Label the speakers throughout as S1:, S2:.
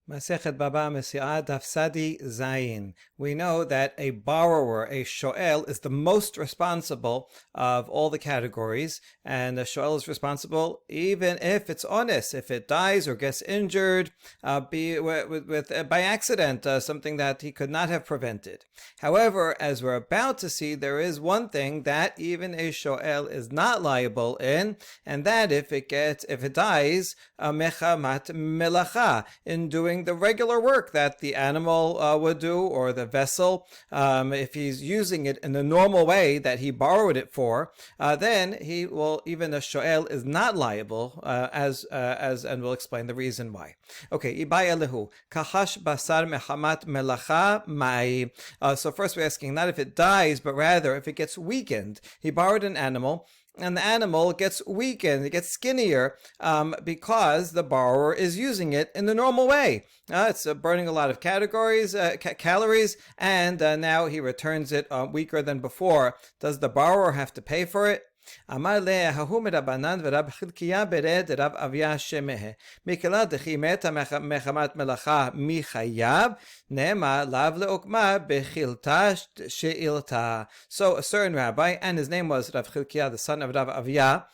S1: Masechet Baba Mesia Daf Sadi Zayin. We know that a borrower, a shoel, is the most responsible of all the categories, and a shoel is responsible even if it's honest, if it dies or gets injured, by accident, something that he could not have prevented. However, as we're about to see, there is one thing that even a shoel is not liable in, and that if it dies, mechamat melacha, in doing the regular work that the animal would do, or the vessel, if he's using it in the normal way that he borrowed it for, then he will, even a shoel is not liable, and we'll explain the reason why. Okay, ibaya lehu kahash basar mechamat melacha mai. So first we're asking not if it dies, but rather if it gets weakened. He borrowed an animal, and the animal gets weakened, it gets skinnier, because the borrower is using it in the normal way. It's burning a lot of calories, and now he returns it weaker than before. Does the borrower have to pay for it? אמר לה, ההוא מרבנן ורב חלקיה ברד רב אביה שמיה. מכלה דכי מתה מחמת מלאכה מי חייב, נאמר לאו לעוקמה בחילתה שאילתה. So a certain rabbi, and his name was Rav Chilkiah, the son of Rav Avia,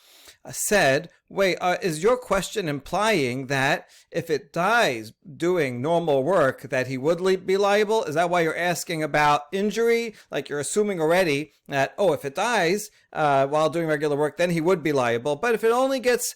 S1: said, wait, is your question implying that if it dies doing normal work that he would be liable? Is that why you're asking about injury? Like you're assuming already that, if it dies while doing regular work, then he would be liable. But if it only gets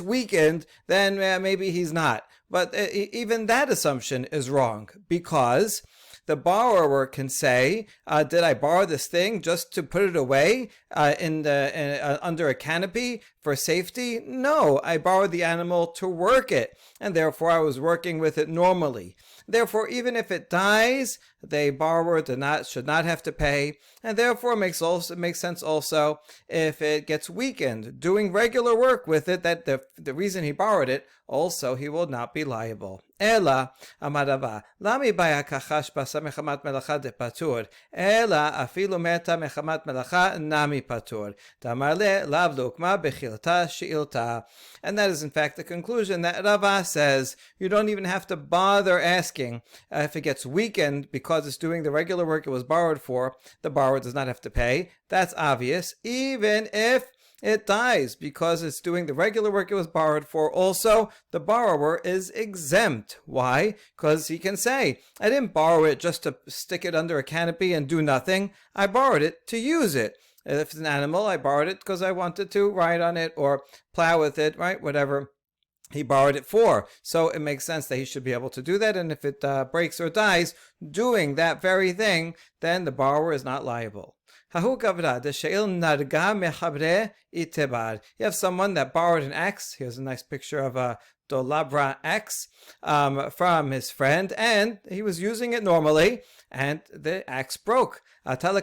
S1: weakened, then maybe he's not. But even that assumption is wrong, because the borrower can say, did I borrow this thing just to put it away under a canopy for safety? No, I borrowed the animal to work it, and therefore I was working with it normally. Therefore, even if it dies, the borrower should not have to pay, and therefore it makes sense also if it gets weakened doing regular work with it, that the reason he borrowed it, also he will not be liable. Ela amarava lami baya kachash basa mechamat melacha de patur ela afilu meta mechamat melacha nami patur tamarle lav lukma bechilta sheilta. And that is in fact the conclusion that Rava says. You don't even have to bother asking if it gets weakened because it's doing the regular work it was borrowed for. The borrower does not have to pay. That's obvious. Even if it dies because it's doing the regular work it was borrowed for, also the borrower is exempt. Why? Because he can say, I didn't borrow it just to stick it under a canopy and do nothing. I borrowed it to use it. If it's an animal, I borrowed it because I wanted to ride on it or plow with it, right? Whatever he borrowed it for. So it makes sense that he should be able to do that. And if it breaks or dies doing that very thing, then the borrower is not liable. You have someone that borrowed an axe. Here's a nice picture of a dolabra axe from his friend, and he was using it normally, and the axe broke. And so he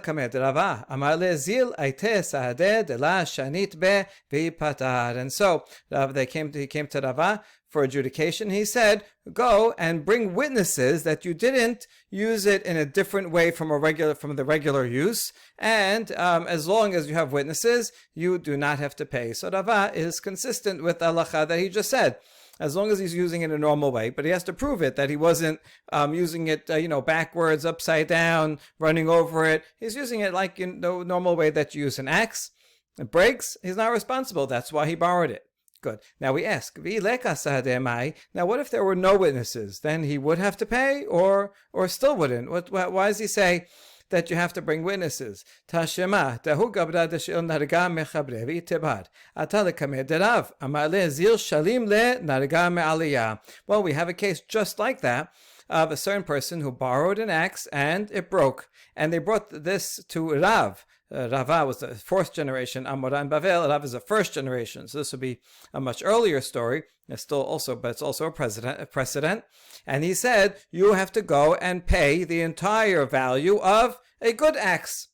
S1: came to Rava for adjudication. He said, go and bring witnesses that you didn't use it in a different way from the regular use, and as long as you have witnesses, you do not have to pay. So Rava is consistent with the halacha that he just said. As long as he's using it in a normal way, but he has to prove it that he wasn't using it, backwards, upside down, running over it. He's using it like in the normal way that you use an axe. It breaks, he's not responsible. That's why he borrowed it. Good. Now we ask, now what if there were no witnesses? Then he would have to pay, or still wouldn't? Why does he say that you have to bring witnesses? Tashema, tahu gabra deshil narga mechabre v'itebar. Ata lekame derav, amar le zil shalim le narga me'aliyah. Well, we have a case just like that of a certain person who borrowed an axe and it broke, and they brought this to Rav. Rava was the fourth generation, Amora and Bavel. Rav is the first generation, so this would be a much earlier story. It's also a precedent. And he said, you have to go and pay the entire value of a good axe,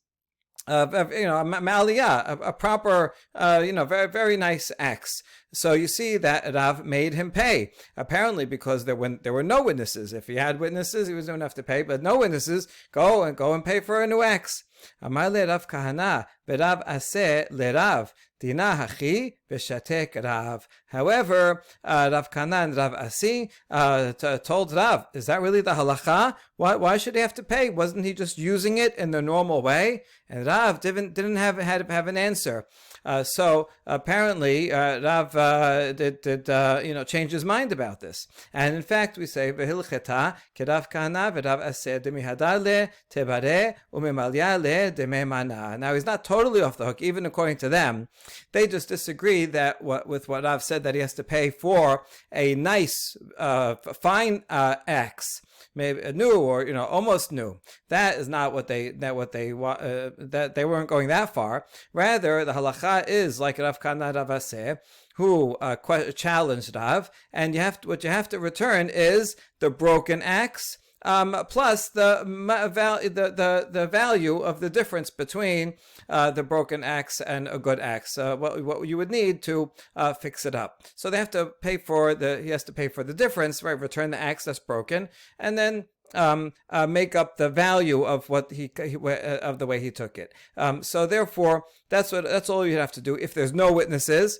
S1: a maliyah, a proper, very, very nice axe. So you see that Rav made him pay, apparently because there were no witnesses. If he had witnesses, he was going to have to pay, but no witnesses, go and pay for a new axe. Amar le Rav Kahana, v'Rav aseh le Rav, dina hachi v'shatek Rav. However, Rav Kahana and Rav Asi told Rav, is that really the halacha? Why should he have to pay? Wasn't he just using it in the normal way? And Rav didn't have an answer. So apparently Rav did change his mind about this. And in fact, we say v'hilcheta k'Rav Kahana v'Rav aseh demihadar le tebare u'mimalya le dememana. Now he's not totally off the hook, even according to them. They just disagree that with what Rav said, that he has to pay for a nice, fine axe, maybe new or almost new. That is not what they that they weren't going that far. Rather, the halacha is like Rav Kahana Rav Aseh, who challenged Rav, and what you have to return is the broken axe. Plus the value of the difference between the broken axe and a good axe, what you would need to fix it up. So they have to pay for he has to pay for the difference, right? Return the axe that's broken, and then make up the value of what of the way he took it. So therefore, that's all you have to do. If there's no witnesses,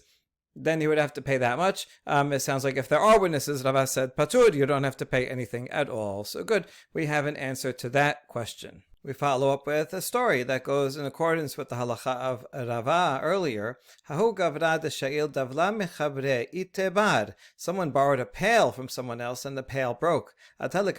S1: then you would have to pay that much. It sounds like if there are witnesses, Rava said, patur, you don't have to pay anything at all. So good, we have an answer to that question. We follow up with a story that goes in accordance with the halacha of Rava earlier. Hahu gavra de sha'il davla mechabre itebar. Someone borrowed a pail from someone else and the pail broke. So the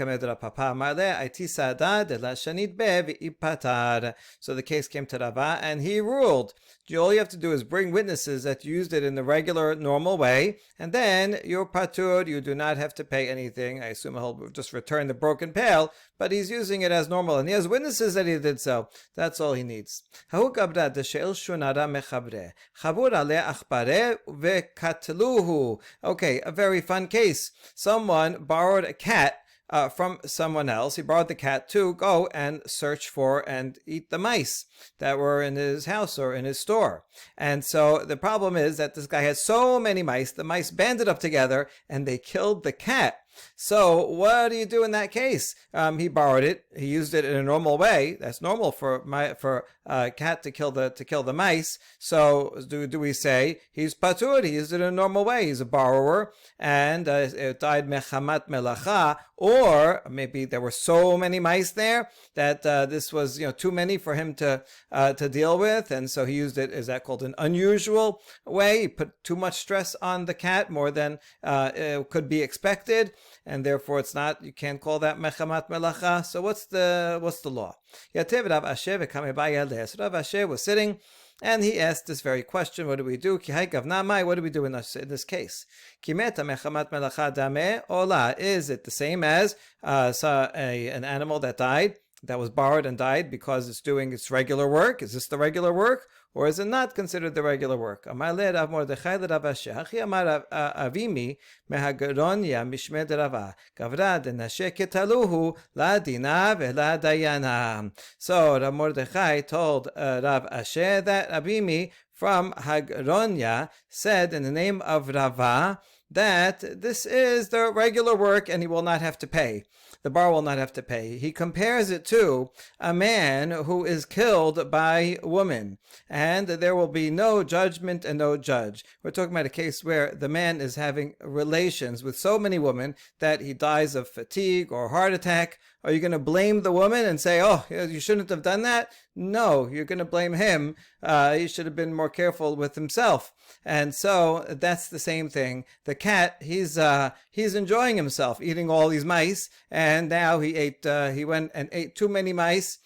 S1: case came to Rava and he ruled, all you have to do is bring witnesses that you used it in the regular, normal way, and then you're patur, you do not have to pay anything. I assume he'll just return the broken pail, but he's using it as normal, and he has witnesses that he did so. That's all he needs. Okay, a very fun case. Someone borrowed a cat from someone else. He borrowed the cat to go and search for and eat the mice that were in his house or in his store. And so the problem is that this guy had so many mice, the mice banded up together and they killed the cat. So what do you do in that case? He borrowed it. He used it in a normal way. That's normal for a cat to kill the mice. So do we say he's patur? He used it in a normal way. He's a borrower, and it died mechamat melacha, or maybe there were so many mice there that this was too many for him to deal with, and so he used it. Is that called an unusual way? He put too much stress on the cat, more than could be expected. And therefore it's not, you can't call that mechamat melacha. So what's the law? Yatev Rav Asher v'kamei ba'yaleh. So Rav Asher was sitting and he asked this very question, what do we do? Ki hai gavna mai, what do we do in this case? Ki meta mechamat melacha dameh ola. Is it the same as an animal that died, that was borrowed and died because it's doing its regular work? Is this the regular work? Or is it not considered the regular work? Amar le Rav Mordechai le Rav Asher, hachi amar avimi mehageronya mishmed Rava, gavra denashe ketaluhu la dina ve'la dayana. So Rav Mordechai told Rav Asher that Avimi from Hageronya said in the name of Rava that this is the regular work and he will not have to pay. The bar will not have to pay. He compares it to a man who is killed by a woman, and there will be no judgment and no judge. We're talking about a case where the man is having relations with so many women that he dies of fatigue or heart attack. Are you going to blame the woman and say, oh, you shouldn't have done that? No, you're going to blame him. He should have been more careful with himself. And so that's the same thing. The cat, he's enjoying himself, eating all these mice, and now he went and ate too many mice,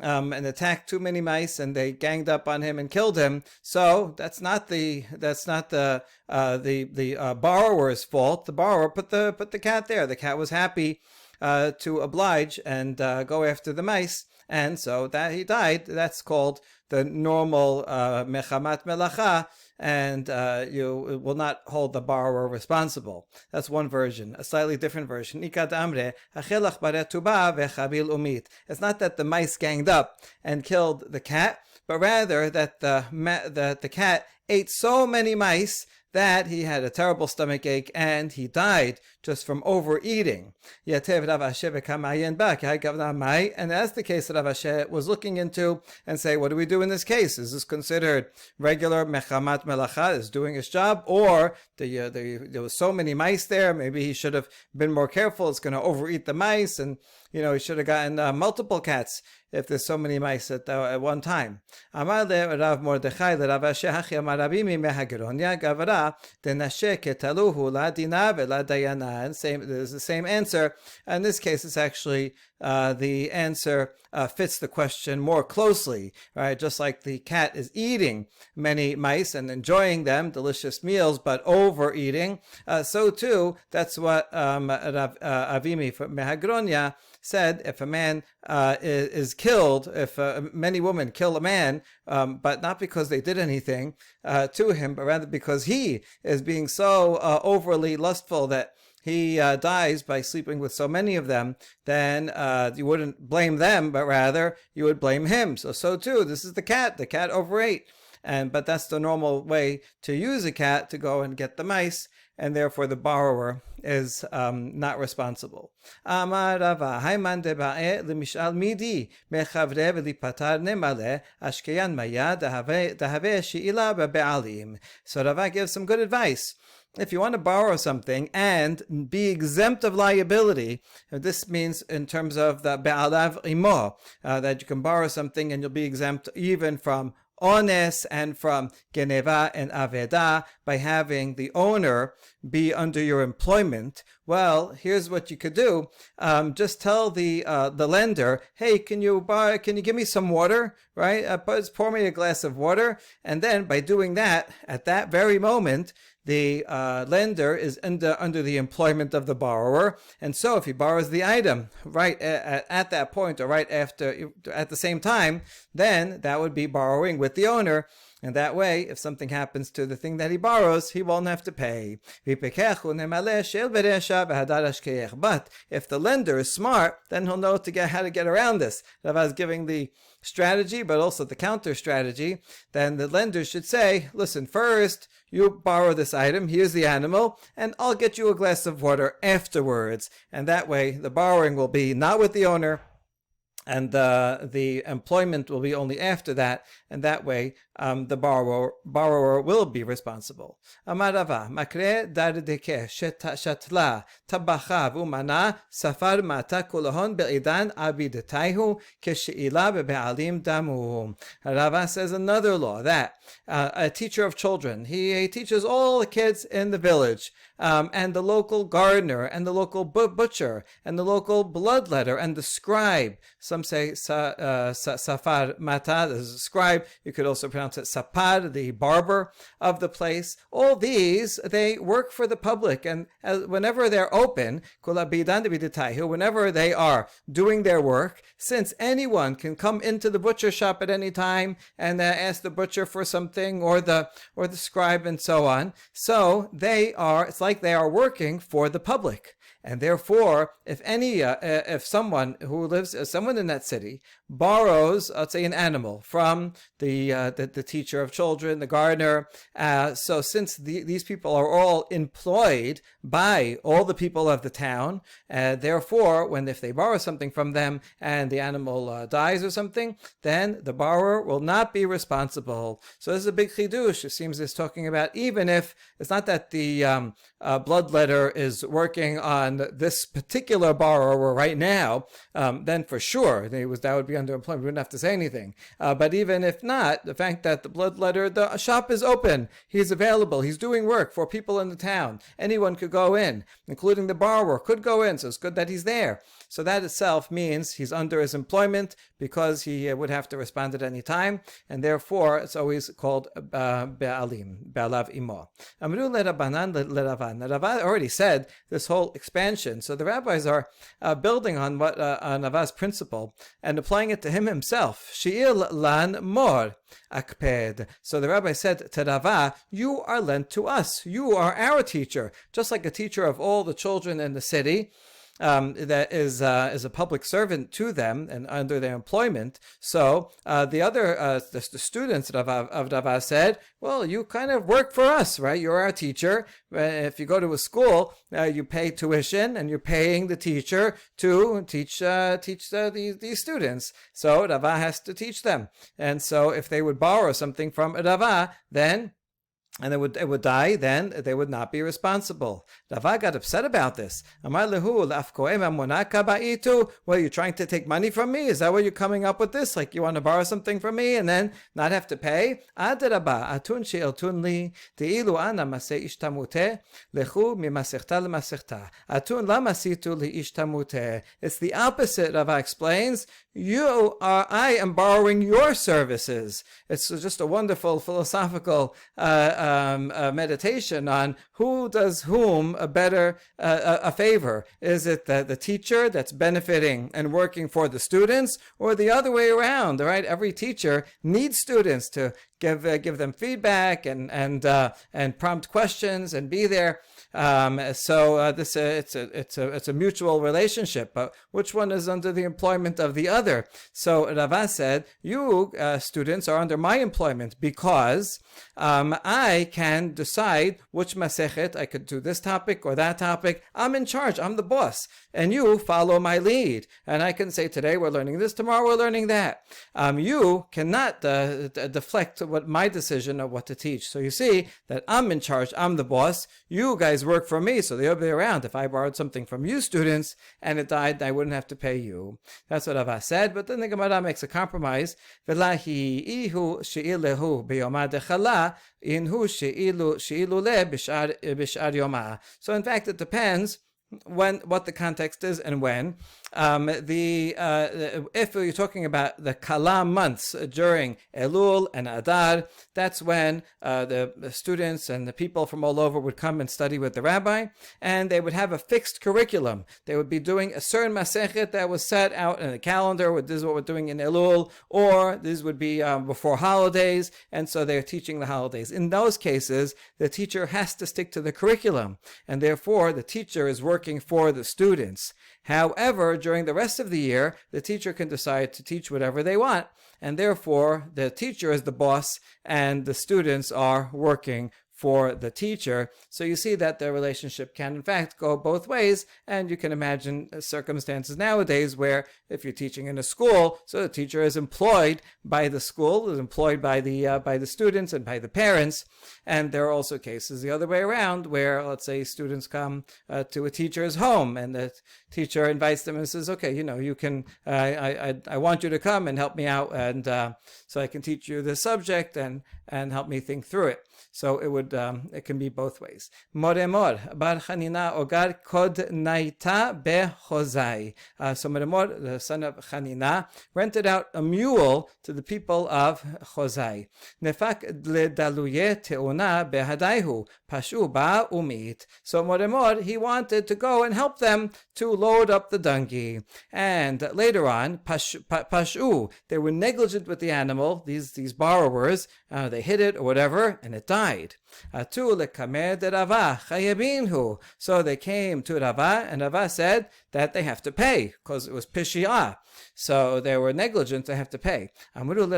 S1: and attacked too many mice, and they ganged up on him and killed him. So that's not the borrower's fault. The borrower put the cat there. The cat was happy to oblige and go after the mice, and so that he died. That's called the normal mechamat melacha, and you will not hold the borrower responsible. That's one version. A slightly different version. It's not that the mice ganged up and killed the cat, but rather that the cat ate so many mice that he had a terrible stomach ache and he died just from overeating. And that's the case that Rav Ashi was looking into and say, what do we do in this case? Is this considered regular mechamat melacha, is doing his job, or there was so many mice there, maybe he should have been more careful, it's going to overeat the mice, and he should have gotten multiple cats if there's so many mice at one time. Amar le Rav Mordechai le Rav Ashi hachi amar Rabbi mehageronia gavara denashe ketaluhu la dina vela dayana. There's the same answer. In this case, it's actually the answer fits the question more closely, right? Just like the cat is eating many mice and enjoying them, delicious meals, but overeating, so too, that's what Rav Avimi from Mehagronia said. If a man is killed, if many women kill a man, but not because they did anything to him, but rather because he is being so overly lustful that he dies by sleeping with so many of them, then you wouldn't blame them, but rather you would blame him. So too, this is the cat. The cat overate. But that's the normal way to use a cat, to go and get the mice, and therefore the borrower is not responsible. Amar Rava, Haiman deba'e lemishal midi mechavre v'lipatar nemale ashkeyan maya dahave she'ila be'alim. So Rava gives some good advice. If you want to borrow something and be exempt of liability, this means in terms of the be'alav imo, that you can borrow something and you'll be exempt even from ones and from geneva and aveda by having the owner be under your employment. Well, here's what you could do. Just tell the lender, hey, can you give me some water, right? Pour me a glass of water. And then by doing that, at that very moment, the lender is under the employment of the borrower, and so if he borrows the item right at that point or right after, at the same time, then that would be borrowing with the owner. And that way, if something happens to the thing that he borrows, he won't have to pay. But if the lender is smart, then he'll know how to get around this. Rava is giving the strategy, but also the counter strategy. Then the lender should say, listen, first, you borrow this item, here's the animal, and I'll get you a glass of water afterwards. And that way, the borrowing will be not with the owner, and the employment will be only after that, and that way the borrower will be responsible. Amar Rava, makre dardeke shatla tabacha v'umana safar mata kulahon be'idan abidetaihu keshe'ila be'alim damu. Rava says another law, that a teacher of children, he teaches all the kids in the village, and the local gardener, and the local butcher, and the local bloodletter, and the scribe. Some say safar mata, the scribe. You could also pronounce it sapad, the barber of the place. All these, they work for the public, and whenever they're open, whenever they are doing their work, since anyone can come into the butcher shop at any time and ask the butcher for something, or the scribe, and so on. So it's like they are working for the public. And therefore, if someone in that city borrows, let's say, an animal from the teacher of children, the gardener, so since these people are all employed by all the people of the town, therefore, if they borrow something from them and the animal dies or something, then the borrower will not be responsible. So this is a big chidush. It seems it's talking about, even if it's not that the bloodletter is working on this particular borrower right now, then for sure that would be under employment. We wouldn't have to say anything. But even if not, the fact that the bloodletter, the shop is open, he's available, he's doing work for people in the town. Anyone could go in, including the borrower could go in. So it's good that he's there. So that itself means he's under his employment, because he would have to respond at any time, and therefore it's always called be'alav imo. Amru le'Rabbanan le'Ravan. Rava already said this whole expansion. So the rabbis are building on on Rava's principle and applying it to him himself. She'il lan mor akped. So the rabbi said to Rava, you are lent to us. You are our teacher, just like a teacher of all the children in the city. that is a public servant to them and under their employment. So the students of Rava said, well, you kind of work for us, right? You're our teacher. If you go to a school, you pay tuition, and you're paying the teacher to teach these students. So Rava has to teach them. And so if they would borrow something from Rava, then and it would die, then they would not be responsible. Rava got upset about this. Amar lehu well, you're trying to take money from me? Is that what you're coming up with this? Like you want to borrow something from me and then not have to pay? Adraba, atun she'eltun li, te'ilu ana maseh ishtamute, lechu mimasechta lemasechta. Atun la masitu li ishtamute. It's the opposite, Rava explains. I am borrowing your services. It's just a wonderful philosophical meditation on who does whom a favor. Is it the teacher that's benefiting and working for the students, or the other way around? Right? Every teacher needs students to give them feedback and prompt questions and be there. It's a mutual relationship. But which one is under the employment of the other? So Rava said, you students are under my employment because I can decide which masechet I could do, this topic or that topic. I'm in charge. I'm the boss, and you follow my lead. And I can say today we're learning this, tomorrow we're learning that. You cannot deflect what my decision of what to teach. So you see that I'm in charge. I'm the boss. You guys work for me, so the other way around. If I borrowed something from you students and it died, I wouldn't have to pay you. That's what Rava said. But then the Gemara makes a compromise. V'lahi ihu she'ilehu b'yomah dechala inhu she'ilu le b'shar yomah. So in fact, it depends what the context is and when. If you're talking about the Kala months during Elul and Adar, that's when the students and the people from all over would come and study with the rabbi, and they would have a fixed curriculum. They would be doing a certain masechet that was set out in the calendar. This is what we're doing in Elul, or this would be before holidays, and so they're teaching the holidays. In those cases, the teacher has to stick to the curriculum, and therefore the teacher is working for the students. However, during the rest of the year, the teacher can decide to teach whatever they want, and therefore the teacher is the boss and the students are working for the teacher. So you see that the relationship can in fact go both ways, and you can imagine circumstances nowadays where if you're teaching in a school, so the teacher is employed by the school, is employed by the students and by the parents, and there are also cases the other way around where, let's say, students come to a teacher's home and the teacher invites them and says, okay, you can, I want you to come and help me out, and so I can teach you this subject and help me think through it. So it can be both ways. Moremor bar Chanina ogar kod naita behozai. So Moremor, the son of Chanina, rented out a mule to the people of Chozai. Nefak ledaluye teuna behadaihu pashu ba umit. So Moremor, he wanted to go and help them to load up the donkey. And later on, pashu, they were negligent with the animal. These borrowers, they hit it or whatever, and it died. So they came to Rava, and Rava said that they have to pay because it was pishia. So they were negligent, they have to pay. However, the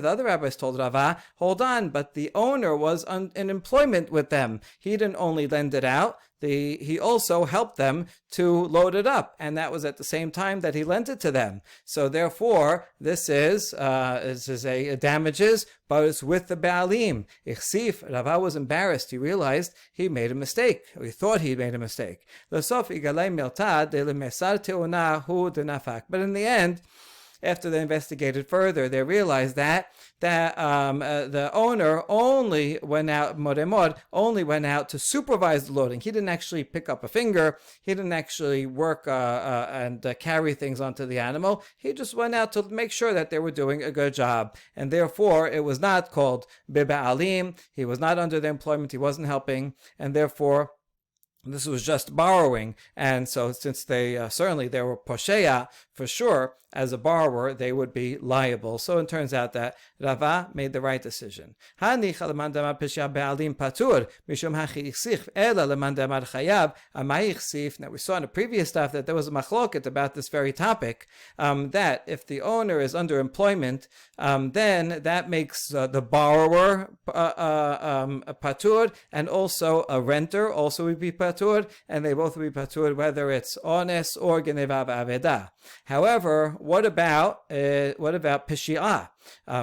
S1: other rabbis told Rava, hold on, but the owner was in employment with them. He didn't only lend it out, he also helped them to load it up, and that was at the same time that he lent it to them. So therefore, this is a damages, but it's with the Baalim. Ichsif, Rava was embarrassed. He realized he made a mistake, or he thought he made a mistake. But in the end, after they investigated further, they realized that the owner only went out, Moremor only went out to supervise the loading. He didn't actually pick up a finger. He didn't actually work and carry things onto the animal. He just went out to make sure that they were doing a good job. And therefore, it was not called Biba'alim. He was not under their employment. He wasn't helping. And therefore, This was just borrowing, and so since they certainly they were posheya for sure as a borrower, they would be liable. So it turns out that Rava made the right decision. Now we saw in the previous stuff that there was a machloket about this very topic, that if the owner is under employment, then that makes the borrower patur, and also a renter also would be patur, and they both would be patur whether it's ones or geneva v'aveda. However, what about pishi'ah,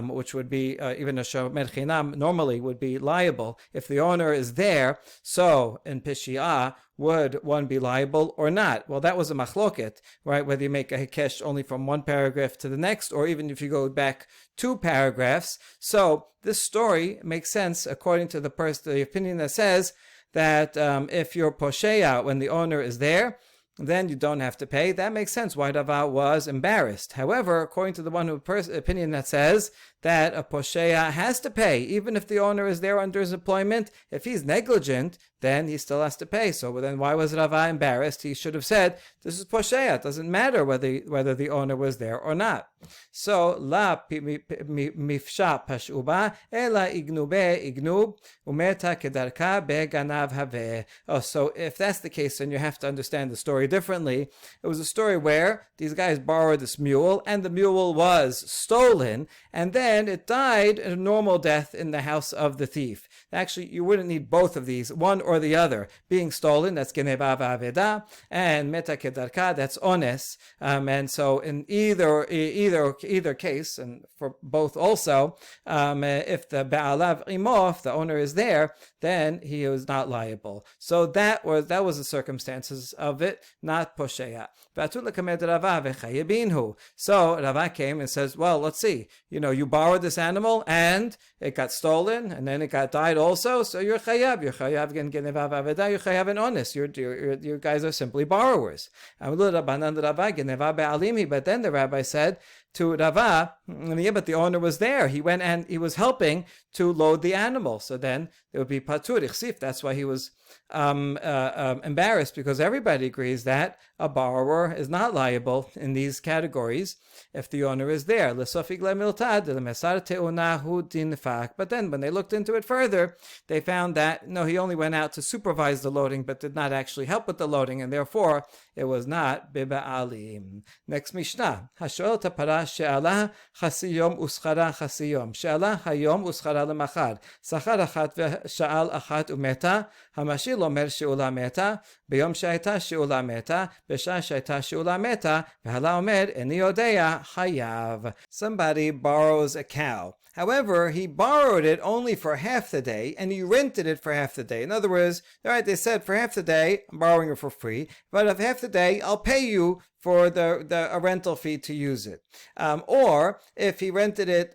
S1: which would be even a shomer chinam normally would be liable if the owner is there. So in pishi'ah, would one be liable or not? Well, that was a machloket, right? Whether you make a hikesh only from one paragraph to the next, or even if you go back 2 paragraphs. So this story makes sense according to the opinion that says that if you're posheya when the owner is there, then you don't have to pay. That makes sense why Rava was embarrassed. However, according to the one opinion that says that a posheya has to pay, even if the owner is there under his employment, if he's negligent, then he still has to pay. So then why was Rava embarrassed? He should have said, this is posheya. It doesn't matter whether the owner was there or not. So, la mifsha pashuba, ela ignube ignub, umeta kedarka beganav have. Oh, so if that's the case, then you have to understand the story differently. It was a story where these guys borrowed this mule, and the mule was stolen, and then it died a normal death in the house of the thief. Actually, you wouldn't need both of these, one or the other. Being stolen, that's geneva v'aveda, and meta kedarka, that's ones. And so in either case, and for both also, if the ba'alav imof, the owner is there, then he is not liable. So that was the circumstances of it, not posheya. So Rava came and says, well, let's see, you borrowed this animal and it got stolen and then it got died also, so you're chayav gen genevav aveda, you're chayav and honest. You guys are simply borrowers. But then the rabbi said to Rava, yeah, but the owner was there. He went and he was helping to load the animal. So then there would be patur ichsif. That's why he was embarrassed, because everybody agrees that a borrower is not liable in these categories if the owner is there. But then when they looked into it further, they found that no, he only went out to supervise the loading but did not actually help with the loading, and therefore it was not biba'alim. Next Mishnah. Hashol tapara she'ala chasiyom uschara chasiyom. She'ala hayom uschara lemachar. Sachar achat ve'sha'al achat umeta. Hamashil omer she'ula meta. B'yom she'ayta she'ula meta. B'sha she'ayta she'ula meta. V'hala omer eni yodeya hayav. Somebody borrows a cow. However, he borrowed it only for half the day, and he rented it for half the day. In other words, they said for half the day, I'm borrowing it for free, but of half the day, I'll pay you for a rental fee to use it. Or if he rented it,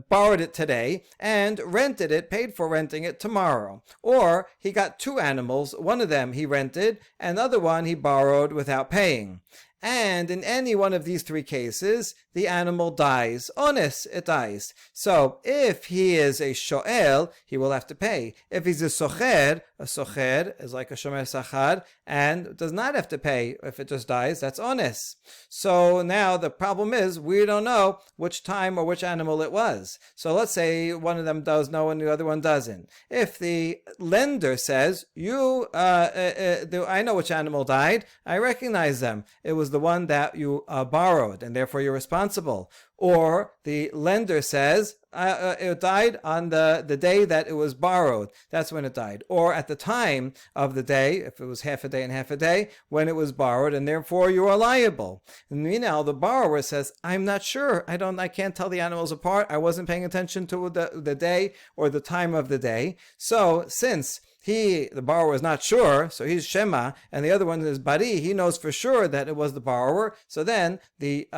S1: borrowed it today, and rented it, paid for renting it tomorrow. Or he got 2 animals, one of them he rented, and the other one he borrowed without paying. And in any one of these 3 cases, the animal dies. Ones, it dies. So if he is a shoel, he will have to pay. If he's a socher is like a shomer sachar and does not have to pay. If it just dies, that's ones. So now the problem is we don't know which time or which animal it was. So let's say one of them does know and the other one doesn't. If the lender says, I know which animal died, I recognize them. It was the one that you borrowed, and therefore you're responsible. Or the lender says, it died on the day that it was borrowed. That's when it died. Or at the time of the day, if it was half a day and half a day, when it was borrowed, and therefore you are liable. And meanwhile, the borrower says, I'm not sure. I can't tell the animals apart. I wasn't paying attention to the day or the time of the day. So since the borrower is not sure, so he's Shema, and the other one is Bari, he knows for sure that it was the borrower, so then the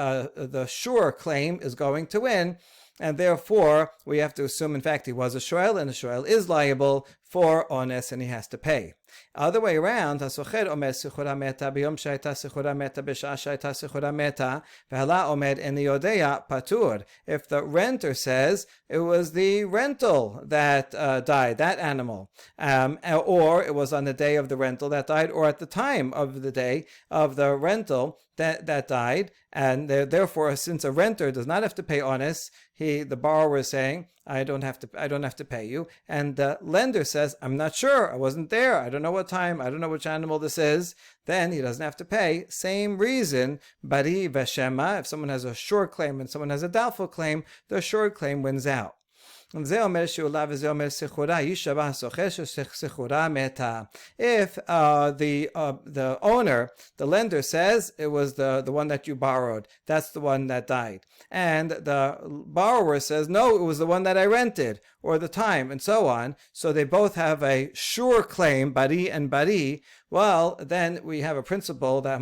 S1: sure claim is going to win, and therefore we have to assume, in fact, he was a shoel, and the shoel is liable for ones, and he has to pay. Other way around, hasocher omer sichura meta biyom shaita sichura meta b'shah shaita sichura meta v'hala omer eni yodea patur. If the renter says it was the rental that died, that animal, or it was on the day of the rental that died, or at the time of the day of the rental that died, and therefore, since a renter does not have to pay ones, the borrower is saying, I don't have to pay you, and the lender says, I'm not sure, I wasn't there, I don't know what time, I don't know which animal this is, then he doesn't have to pay. Same reason, bari veshema, if someone has a sure claim and someone has a doubtful claim, the sure claim wins out. If the owner, the lender says it was the one that you borrowed, that's the one that died, and the borrower says no, it was the one that I rented, or the time, and so on, so they both have a sure claim, bari and bari, well, then we have a principle that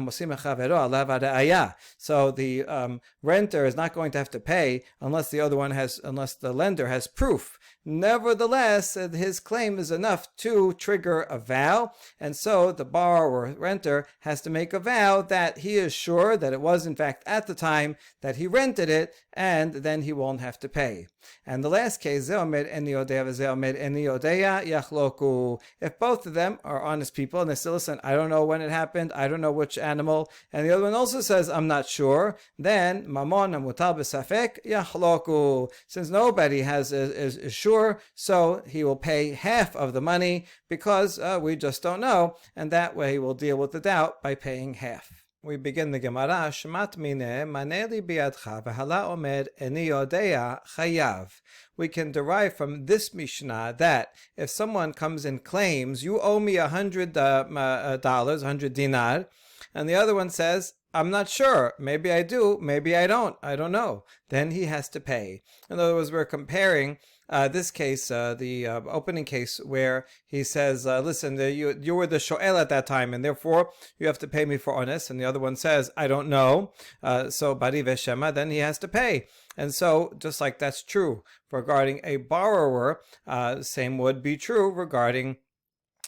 S1: so the renter is not going to have to pay unless the lender has proof. Nevertheless, his claim is enough to trigger a vow, and so the borrower, renter, has to make a vow that he is sure that it was in fact at the time that he rented it, and then he won't have to pay. And the last case, if both of them are honest people and they still listen, I don't know when it happened, I don't know which animal, and the other one also says, I'm not sure, then mamon mutal b'safek yachloku. Since nobody is sure, so he will pay half of the money because we just don't know, and that way we'll deal with the doubt by paying half. We begin the Gemara, Shmat mine maneli biadcha v'hala omer eni yodea chayav. We can derive from this Mishnah that if someone comes and claims, you owe me $100, 100 dinar, and the other one says, I'm not sure, maybe I do, maybe I don't know, then he has to pay. In other words, we're comparing this case, the opening case, where he says, listen, you were the shoel at that time, and therefore you have to pay me for honest, and the other one says, I don't know, so bari veshema, then he has to pay. And so, just like that's true regarding a borrower, same would be true regarding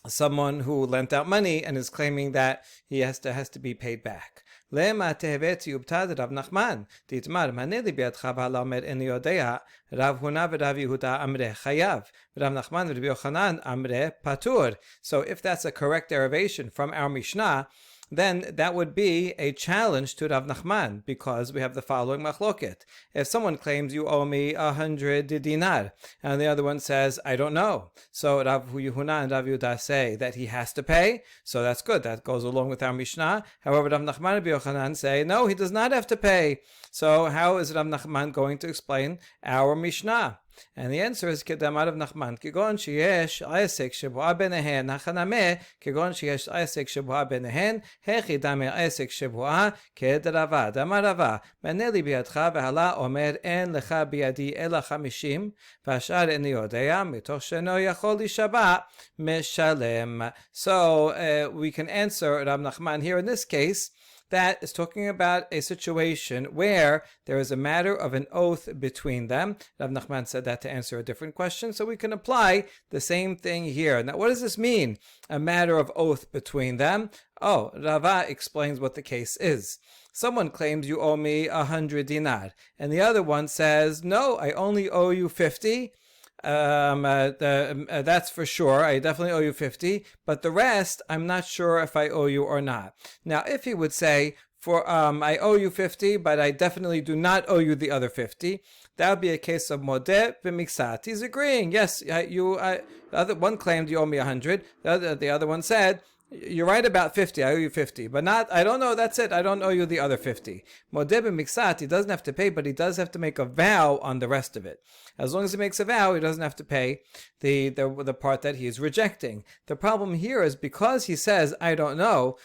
S1: someone who lent out money and is claiming that he has to be paid back. Lema tehevet yubtad Rav Nachman ditmar maneli biadcha v'halamer eni yodea Rav Huna v'Rav Yehuda amre chayav Rav Nachman v'Rav Yochanan amre patur. So if that's a correct derivation from our Mishnah, then that would be a challenge to Rav Nachman, because we have the following machloket. If someone claims you owe me 100 dinar, and the other one says, I don't know. So Rav Yehuda and Rav Yehuda say that he has to pay, so that's good. That goes along with our Mishnah. However, Rav Nachman and Rav Yochanan say, no, he does not have to pay. So how is Rav Nachman going to explain our Mishnah? And the answer is Kedamar of Nachman. Kigon sheyesh Isaac shebua benehen hachaname. Kigon sheyesh Isaac shebua benehen hechi damer Isaac shebua kedarava damarava. Maneli biadcha vehala omer en lecha biadi ela chamishim vashar eni yodea mitoch sheno yachol lishaba meshalem. So we can answer Rav Nachman here in this case. That is talking about a situation where there is a matter of an oath between them. Rav Nachman said that to answer a different question, so we can apply the same thing here. Now, what does this mean? A matter of oath between them? Oh, Rava explains what the case is. Someone claims you owe me 100 dinar, and the other one says, no, I only owe you 50. That's for sure. I definitely owe you 50, but the rest, I'm not sure if I owe you or not. Now, if he would say, I owe you 50, but I definitely do not owe you the other 50, that would be a case of modeh b'miksat. He's agreeing. Yes, the other one claimed you owe me 100. The other one said, you're right about 50, I owe you 50, but not, I don't know, that's it, I don't owe you the other 50. Modeh b'miksat, he doesn't have to pay, but he does have to make a vow on the rest of it. As long as he makes a vow, he doesn't have to pay the part that he is rejecting. The problem here is because he says, I don't know,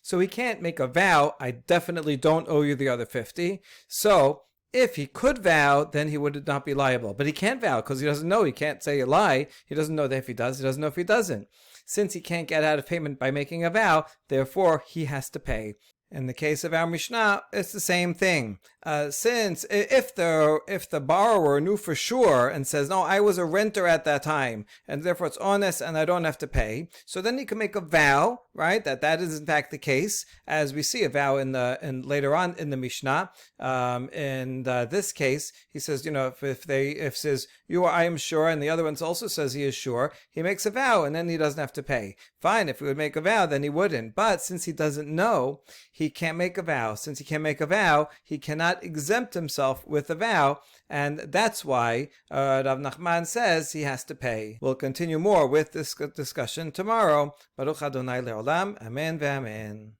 S1: so he can't make a vow, I definitely don't owe you the other 50. So if he could vow, then he would not be liable. But he can't vow because he doesn't know. He can't say a lie. He doesn't know that if he does, he doesn't know if he doesn't. Since he can't get out of payment by making a vow, therefore he has to pay. In the case of our Mishnah, it's the same thing. Since if the borrower knew for sure and says, no, I was a renter at that time, and therefore it's honest and I don't have to pay, so then he can make a vow, right? That is in fact the case, as we see a vow in later on in the Mishnah. In this case, he says, if says I am sure, and the other one also says he is sure, he makes a vow and then he doesn't have to pay. Fine, if he would make a vow, then he wouldn't. But since he doesn't know, he can't make a vow. Since he can't make a vow, he cannot exempt himself with a vow, and that's why Rav Nachman says he has to pay. We'll continue more with this discussion tomorrow. Baruch Adonai Le'olam. Amen ve'amen.